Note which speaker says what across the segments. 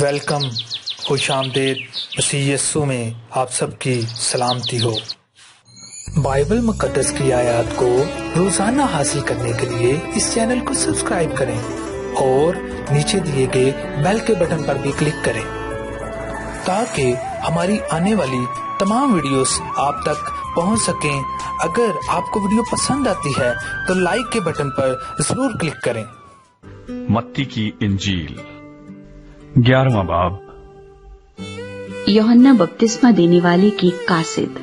Speaker 1: Welcome, خوش آمدید۔ مسیح یسوع میں آپ سب کی سلامتی ہو۔ بائبل مقدس کی آیات کو روزانہ حاصل کرنے کے لیے اس چینل کو سبسکرائب کریں اور نیچے دیے گئے بیل کے بٹن پر بھی کلک کریں تاکہ ہماری آنے والی تمام ویڈیوز آپ تک پہنچ سکیں۔ اگر آپ کو ویڈیو پسند آتی ہے تو لائک کے بٹن پر ضرور کلک کریں۔
Speaker 2: متی کی انجیل 11واں باب۔
Speaker 3: یوحنا بپتسمہ دینے والے کی قاصد۔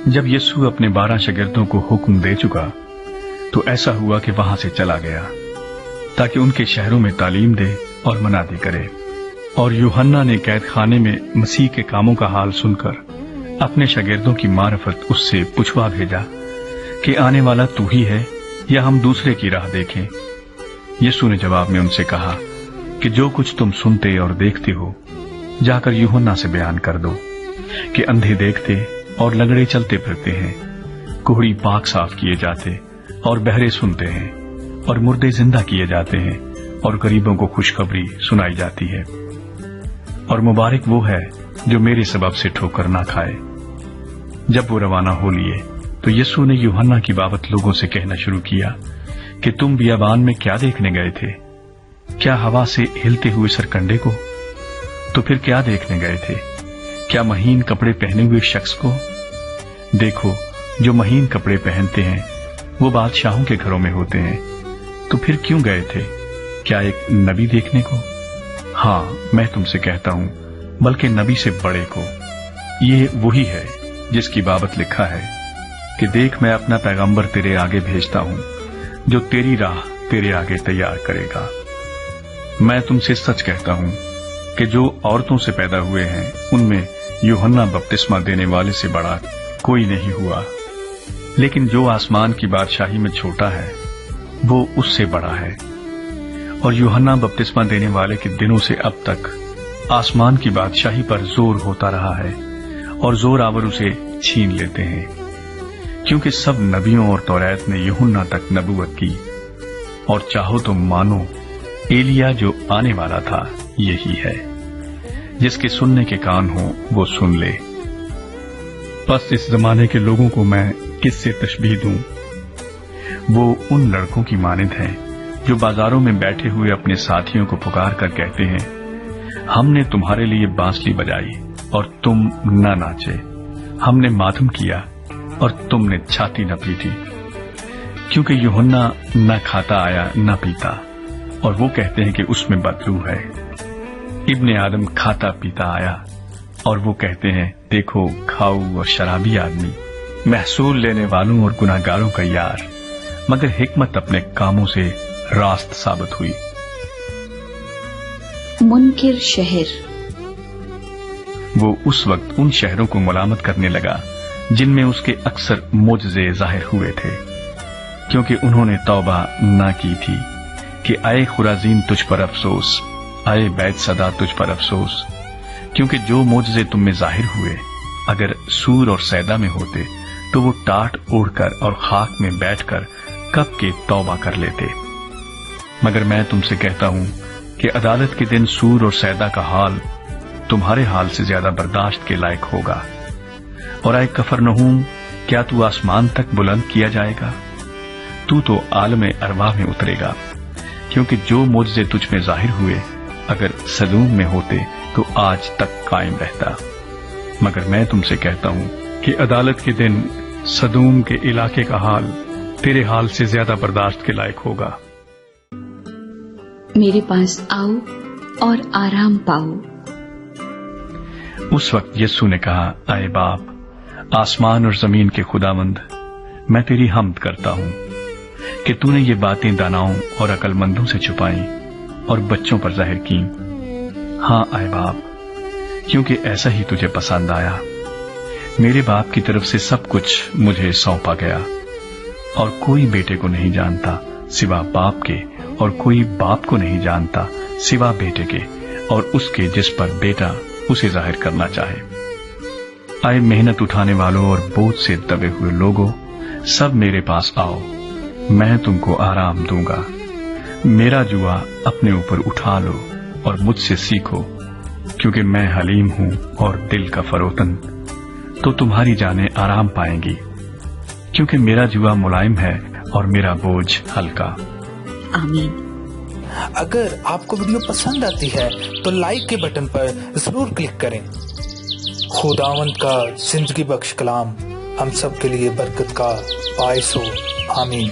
Speaker 2: جب یسوع اپنے 12 شاگردوں کو حکم دے چکا تو ایسا ہوا کہ وہاں سے چلا گیا تاکہ ان کے شہروں میں تعلیم دے اور منادی کرے۔ اور یوحنا نے قید خانے میں مسیح کے کاموں کا حال سن کر اپنے شاگردوں کی معرفت اس سے پوچھوا بھیجا کہ آنے والا تو ہی ہے یا ہم دوسرے کی راہ دیکھیں۔ یسوع نے جواب میں ان سے کہا کہ جو کچھ تم سنتے اور دیکھتے ہو جا کر یوحنا سے بیان کر دو کہ اندھے دیکھتے اور لنگڑے چلتے پھرتے ہیں، کوہڑی پاک صاف کیے جاتے اور بہرے سنتے ہیں، اور مردے زندہ کیے جاتے ہیں، اور غریبوں کو خوشخبری سنائی جاتی ہے۔ اور مبارک وہ ہے جو میرے سبب سے ٹھوکر نہ کھائے۔ جب وہ روانہ ہو لیے تو یسوع نے یوحنا کی بابت لوگوں سے کہنا شروع کیا کہ تم بیابان میں کیا دیکھنے گئے تھے؟ کیا ہوا سے ہلتے ہوئے سرکنڈے کو؟ تو پھر کیا دیکھنے گئے تھے؟ کیا مہین کپڑے پہنے ہوئے شخص کو؟ دیکھو، جو مہین کپڑے پہنتے ہیں وہ بادشاہوں کے گھروں میں ہوتے ہیں۔ تو پھر کیوں گئے تھے؟ کیا ایک نبی دیکھنے کو؟ ہاں، میں تم سے کہتا ہوں، بلکہ نبی سے بڑے کو۔ یہ وہی ہے جس کی بابت لکھا ہے کہ دیکھ، میں اپنا پیغمبر تیرے آگے بھیجتا ہوں جو تیری راہ تیرے آگے تیار کرے گا۔ میں تم سے سچ کہتا ہوں کہ جو عورتوں سے پیدا ہوئے ہیں ان میں یوحنا بپتسمہ دینے والے سے بڑا کوئی نہیں ہوا، لیکن جو آسمان کی بادشاہی میں چھوٹا ہے وہ اس سے بڑا ہے۔ اور یوحنا بپتسمہ دینے والے کے دنوں سے اب تک آسمان کی بادشاہی پر زور ہوتا رہا ہے، اور زور آور اسے چھین لیتے ہیں، کیونکہ سب نبیوں اور توریت نے یوحنا تک نبوت کی۔ اور چاہو تو مانو ایلیا جو آنے والا تھا یہی ہے۔ جس کے سننے کے کان ہوں وہ سن لے۔ بس اس زمانے کے لوگوں کو میں کس سے تشبیہ دوں؟ وہ ان لڑکوں کی مانند ہیں جو بازاروں میں بیٹھے ہوئے اپنے ساتھیوں کو پکار کر کہتے ہیں، ہم نے تمہارے لیے بانسری بجائی اور تم نہ ناچے، ہم نے ماتم کیا اور تم نے چھاتی نہ پیٹی۔ کیونکہ یوحنا نہ کھاتا آیا نہ پیتا، اور وہ کہتے ہیں کہ اس میں بدبو ہے۔ ابن آدم کھاتا پیتا آیا، اور وہ کہتے ہیں دیکھو کھاؤ اور شرابی آدمی، محصول لینے والوں اور گناہگاروں کا یار، مگر حکمت اپنے کاموں سے راست ثابت ہوئی۔
Speaker 3: منکر شہر۔
Speaker 2: وہ اس وقت ان شہروں کو ملامت کرنے لگا جن میں اس کے اکثر معجزے ظاہر ہوئے تھے، کیونکہ انہوں نے توبہ نہ کی تھی کہ اے خرازین تجھ پر افسوس، اے بیت صدا تجھ پر افسوس، کیونکہ جو معجزے تم میں ظاہر ہوئے اگر سور اور سیدا میں ہوتے تو وہ ٹاٹ اوڑھ کر اور خاک میں بیٹھ کر کب کے توبہ کر لیتے۔ مگر میں تم سے کہتا ہوں کہ عدالت کے دن سور اور سیدا کا حال تمہارے حال سے زیادہ برداشت کے لائق ہوگا۔ اور اے کفرنہوم، کیا تو آسمان تک بلند کیا جائے گا؟ تو عالم ارواح میں اترے گا، کیونکہ جو معجزے تجھ میں ظاہر ہوئے اگر سدوم میں ہوتے تو آج تک قائم رہتا۔ مگر میں تم سے کہتا ہوں کہ عدالت کے دن سدوم کے علاقے کا حال تیرے حال سے زیادہ برداشت کے لائق ہوگا۔
Speaker 3: میرے پاس آؤ اور آرام پاؤ۔
Speaker 2: اس وقت یسوع نے کہا، اے باپ، آسمان اور زمین کے خداوند، میں تیری حمد کرتا ہوں کہ تو نے یہ باتیں داناؤں اور عقل مندوں سے چھپائیں اور بچوں پر ظاہر کی۔ ہاں اے باپ، کیونکہ ایسا ہی تجھے پسند آیا۔ میرے باپ کی طرف سے سب کچھ مجھے سونپا گیا، اور کوئی بیٹے کو نہیں جانتا سوا باپ کے، اور کوئی باپ کو نہیں جانتا سوا بیٹے کے اور اس کے جس پر بیٹا اسے ظاہر کرنا چاہے۔ اے محنت اٹھانے والوں اور بوجھ سے دبے ہوئے لوگوں، سب میرے پاس آؤ، میں تم کو آرام دوں گا۔ میرا جوا اپنے اوپر اٹھا لو اور مجھ سے سیکھو، کیونکہ میں حلیم ہوں اور دل کا فروتن، تو تمہاری جانیں آرام پائیں گی، کیونکہ میرا جوا ملائم ہے اور میرا بوجھ ہلکا۔
Speaker 3: آمین۔
Speaker 1: اگر آپ کو ویڈیو پسند آتی ہے تو لائک کے بٹن پر ضرور کلک کریں۔ خداوند کا زندگی بخش کلام ہم سب کے لیے برکت کا باعث ہو۔ آمین۔